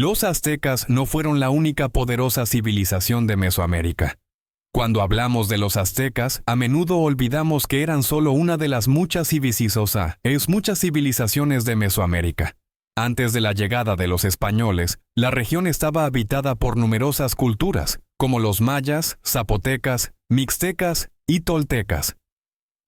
Los aztecas no fueron la única poderosa civilización de Mesoamérica. Cuando hablamos de los aztecas, a menudo olvidamos que eran solo una de las muchas civilizaciones de Mesoamérica. Antes de la llegada de los españoles, la región estaba habitada por numerosas culturas, como los mayas, zapotecas, mixtecas y toltecas.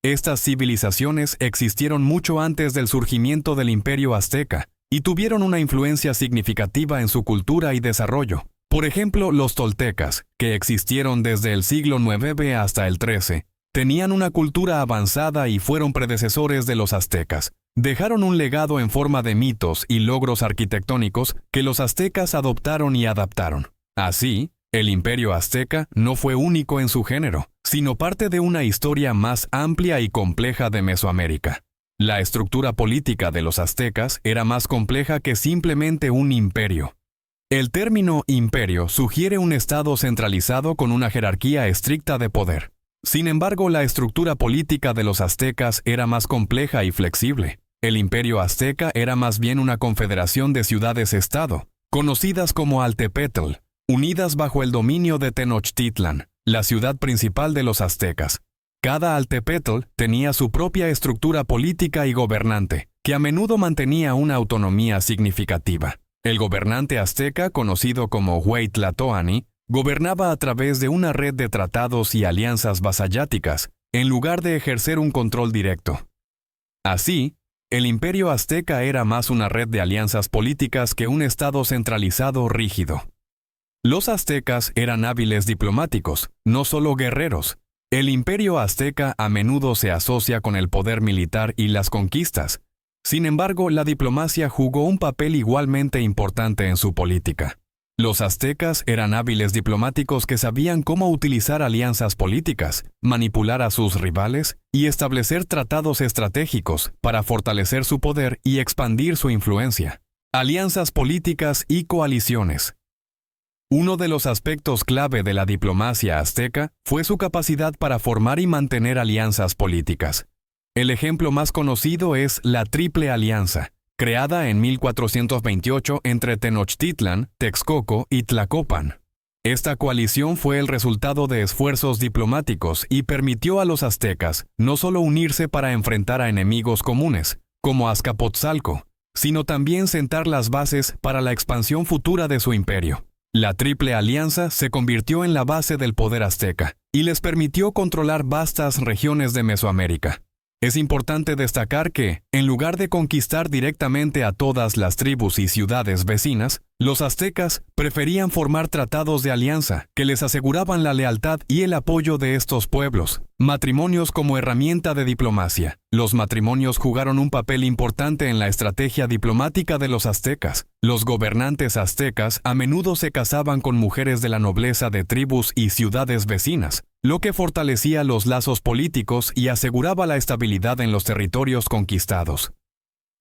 Estas civilizaciones existieron mucho antes del surgimiento del Imperio Azteca y tuvieron una influencia significativa en su cultura y desarrollo. Por ejemplo, los toltecas, que existieron desde el siglo IX hasta el XIII, tenían una cultura avanzada y fueron predecesores de los aztecas. Dejaron un legado en forma de mitos y logros arquitectónicos que los aztecas adoptaron y adaptaron. Así, el Imperio Azteca no fue único en su género, sino parte de una historia más amplia y compleja de Mesoamérica. La estructura política de los aztecas era más compleja que simplemente un imperio. El término imperio sugiere un estado centralizado con una jerarquía estricta de poder. Sin embargo, la estructura política de los aztecas era más compleja y flexible. El Imperio Azteca era más bien una confederación de ciudades-estado, conocidas como Altepetl, unidas bajo el dominio de Tenochtitlan, la ciudad principal de los aztecas. Cada Altepetl tenía su propia estructura política y gobernante, que a menudo mantenía una autonomía significativa. El gobernante azteca, conocido como Hueytlatoani, gobernaba a través de una red de tratados y alianzas vasalláticas, en lugar de ejercer un control directo. Así, el Imperio Azteca era más una red de alianzas políticas que un estado centralizado rígido. Los aztecas eran hábiles diplomáticos, no solo guerreros. El Imperio Azteca a menudo se asocia con el poder militar y las conquistas. Sin embargo, la diplomacia jugó un papel igualmente importante en su política. Los aztecas eran hábiles diplomáticos que sabían cómo utilizar alianzas políticas, manipular a sus rivales y establecer tratados estratégicos para fortalecer su poder y expandir su influencia. Alianzas políticas y coaliciones. Uno de los aspectos clave de la diplomacia azteca fue su capacidad para formar y mantener alianzas políticas. El ejemplo más conocido es la Triple Alianza, creada en 1428 entre Tenochtitlan, Texcoco y Tlacopan. Esta coalición fue el resultado de esfuerzos diplomáticos y permitió a los aztecas no solo unirse para enfrentar a enemigos comunes, como Azcapotzalco, sino también sentar las bases para la expansión futura de su imperio. La Triple Alianza se convirtió en la base del poder azteca y les permitió controlar vastas regiones de Mesoamérica. Es importante destacar que, en lugar de conquistar directamente a todas las tribus y ciudades vecinas, los aztecas preferían formar tratados de alianza que les aseguraban la lealtad y el apoyo de estos pueblos. Matrimonios como herramienta de diplomacia. Los matrimonios jugaron un papel importante en la estrategia diplomática de los aztecas. Los gobernantes aztecas a menudo se casaban con mujeres de la nobleza de tribus y ciudades vecinas, lo que fortalecía los lazos políticos y aseguraba la estabilidad en los territorios conquistados.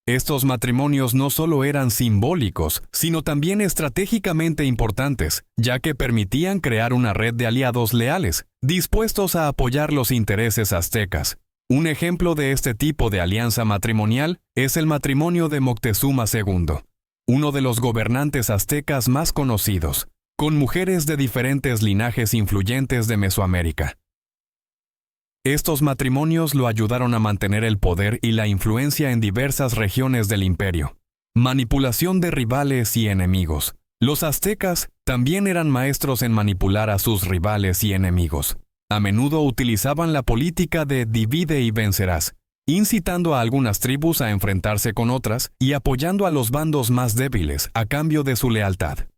Estos matrimonios no solo eran simbólicos, sino también estratégicamente importantes, ya que permitían crear una red de aliados leales, dispuestos a apoyar los intereses aztecas. Un ejemplo de este tipo de alianza matrimonial es el matrimonio de Moctezuma II, uno de los gobernantes aztecas más conocidos, con mujeres de diferentes linajes influyentes de Mesoamérica. Estos matrimonios lo ayudaron a mantener el poder y la influencia en diversas regiones del imperio. Manipulación de rivales y enemigos. Los aztecas también eran maestros en manipular a sus rivales y enemigos. A menudo utilizaban la política de divide y vencerás, incitando a algunas tribus a enfrentarse con otras y apoyando a los bandos más débiles a cambio de su lealtad.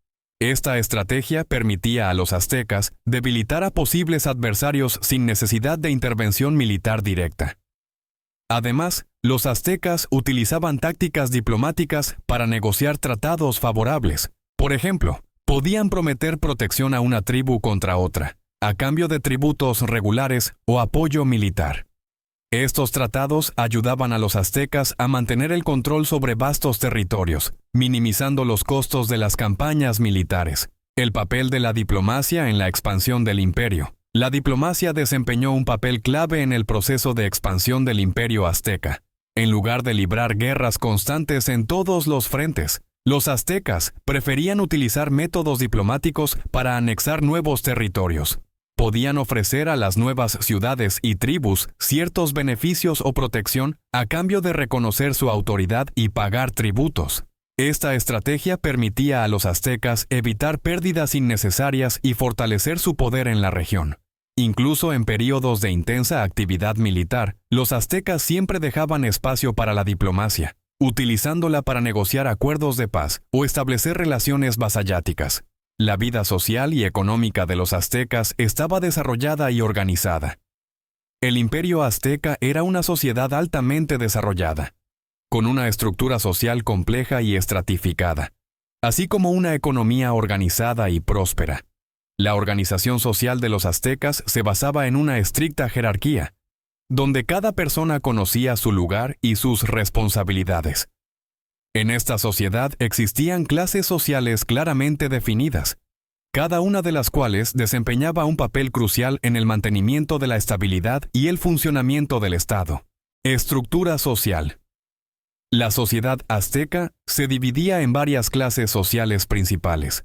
Esta estrategia permitía a los aztecas debilitar a posibles adversarios sin necesidad de intervención militar directa. Además, los aztecas utilizaban tácticas diplomáticas para negociar tratados favorables. Por ejemplo, podían prometer protección a una tribu contra otra, a cambio de tributos regulares o apoyo militar. Estos tratados ayudaban a los aztecas a mantener el control sobre vastos territorios, minimizando los costos de las campañas militares. El papel de la diplomacia en la expansión del imperio. La diplomacia desempeñó un papel clave en el proceso de expansión del imperio azteca. En lugar de librar guerras constantes en todos los frentes, Los aztecas preferían utilizar métodos diplomáticos para anexar nuevos territorios. Podían ofrecer a las nuevas ciudades y tribus ciertos beneficios o protección a cambio de reconocer su autoridad y pagar tributos. Esta estrategia permitía a los aztecas evitar pérdidas innecesarias y fortalecer su poder en la región. Incluso en períodos de intensa actividad militar, los aztecas siempre dejaban espacio para la diplomacia, utilizándola para negociar acuerdos de paz o establecer relaciones vasalláticas. La vida social y económica de los aztecas estaba desarrollada y organizada. El imperio azteca era una sociedad altamente desarrollada, con una estructura social compleja y estratificada, así como una economía organizada y próspera. La organización social de los aztecas se basaba en una estricta jerarquía, donde cada persona conocía su lugar y sus responsabilidades. En esta sociedad existían clases sociales claramente definidas, cada una de las cuales desempeñaba un papel crucial en el mantenimiento de la estabilidad y el funcionamiento del Estado. Estructura social. La sociedad azteca se dividía en varias clases sociales principales.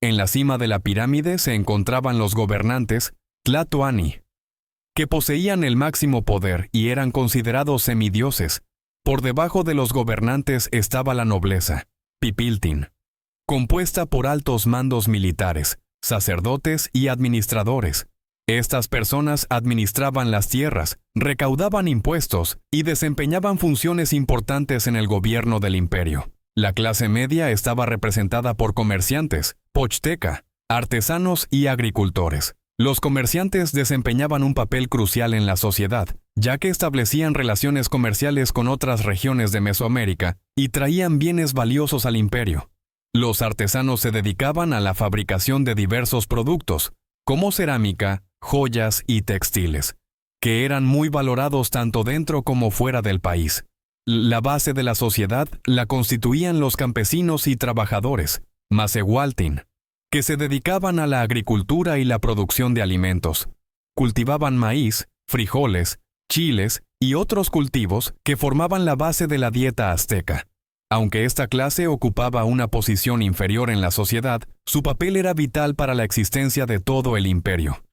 En la cima de la pirámide se encontraban los gobernantes, tlatoani, que poseían el máximo poder y eran considerados semidioses. Por debajo de los gobernantes estaba la nobleza, pipiltin, compuesta por altos mandos militares, sacerdotes y administradores. Estas personas administraban las tierras, recaudaban impuestos y desempeñaban funciones importantes en el gobierno del imperio. La clase media estaba representada por comerciantes, pochteka, artesanos y agricultores. Los comerciantes desempeñaban un papel crucial en la sociedad, ya que establecían relaciones comerciales con otras regiones de Mesoamérica y traían bienes valiosos al imperio. Los artesanos se dedicaban a la fabricación de diversos productos, como cerámica, joyas y textiles, que eran muy valorados tanto dentro como fuera del país. La base de la sociedad la constituían los campesinos y trabajadores, masehualtin, que se dedicaban a la agricultura y la producción de alimentos. Cultivaban maíz, frijoles, chiles y otros cultivos que formaban la base de la dieta azteca. Aunque esta clase ocupaba una posición inferior en la sociedad, su papel era vital para la existencia de todo el imperio.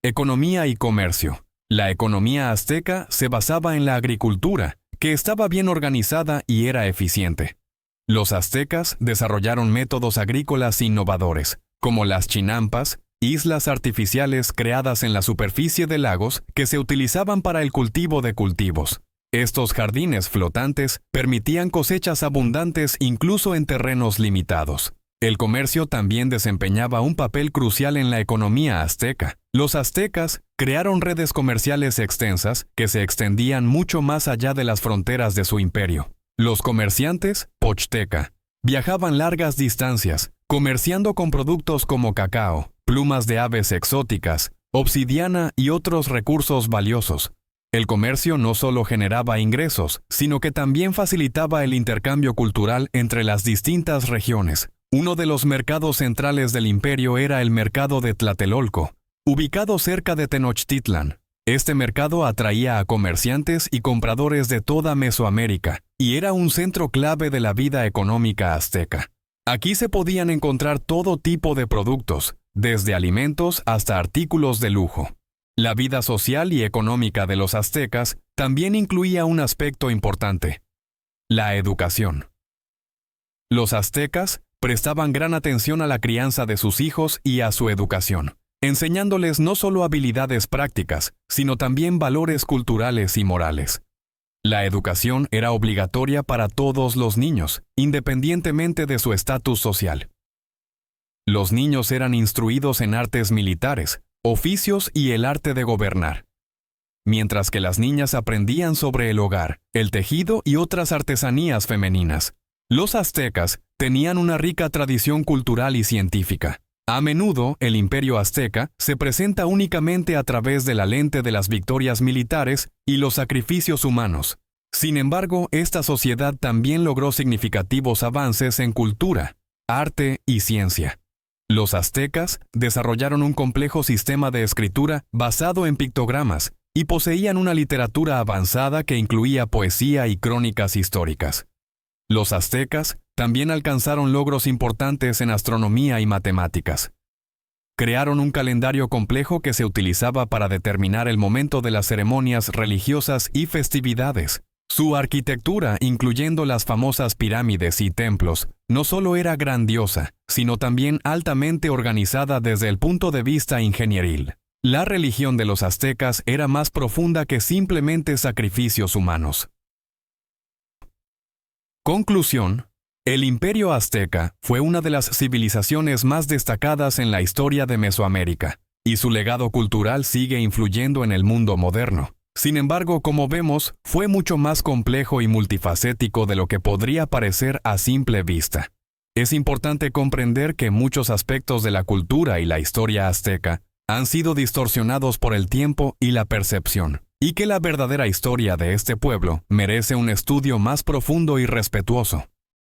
Economía y comercio. La economía azteca se basaba en la agricultura, que estaba bien organizada y era eficiente. Los aztecas desarrollaron métodos agrícolas innovadores, como las chinampas, islas artificiales creadas en la superficie de lagos que se utilizaban para el cultivo de cultivos. Estos jardines flotantes permitían cosechas abundantes incluso en terrenos limitados. El comercio también desempeñaba un papel crucial en la economía azteca. Los aztecas crearon redes comerciales extensas que se extendían mucho más allá de las fronteras de su imperio. Los comerciantes, pochteka, viajaban largas distancias, comerciando con productos como cacao, plumas de aves exóticas, obsidiana y otros recursos valiosos. El comercio no solo generaba ingresos, sino que también facilitaba el intercambio cultural entre las distintas regiones. Uno de los mercados centrales del imperio era el mercado de Tlatelolco, ubicado cerca de Tenochtitlan. Este mercado atraía a comerciantes y compradores de toda Mesoamérica, y era un centro clave de la vida económica azteca. Aquí se podían encontrar todo tipo de productos, desde alimentos hasta artículos de lujo. La vida social y económica de los aztecas también incluía un aspecto importante: la educación. Los aztecas prestaban gran atención a la crianza de sus hijos y a su educación, enseñándoles no solo habilidades prácticas, sino también valores culturales y morales. La educación era obligatoria para todos los niños, independientemente de su estatus social. Los niños eran instruidos en artes militares, oficios y el arte de gobernar, mientras que las niñas aprendían sobre el hogar, el tejido y otras artesanías femeninas. Los aztecas tenían una rica tradición cultural y científica. A menudo, el imperio azteca se presenta únicamente a través de la lente de las victorias militares y los sacrificios humanos. Sin embargo, esta sociedad también logró significativos avances en cultura, arte y ciencia. Los aztecas desarrollaron un complejo sistema de escritura basado en pictogramas y poseían una literatura avanzada que incluía poesía y crónicas históricas. Los aztecas también alcanzaron logros importantes en astronomía y matemáticas. Crearon un calendario complejo que se utilizaba para determinar el momento de las ceremonias religiosas y festividades. Su arquitectura, incluyendo las famosas pirámides y templos, no solo era grandiosa, sino también altamente organizada desde el punto de vista ingenieril. La religión de los aztecas era más profunda que simplemente sacrificios humanos. Conclusión: el Imperio Azteca fue una de las civilizaciones más destacadas en la historia de Mesoamérica, y su legado cultural sigue influyendo en el mundo moderno. Sin embargo, como vemos, fue mucho más complejo y multifacético de lo que podría parecer a simple vista. Es importante comprender que muchos aspectos de la cultura y la historia azteca han sido distorsionados por el tiempo y la percepción, y que la verdadera historia de este pueblo merece un estudio más profundo y respetuoso.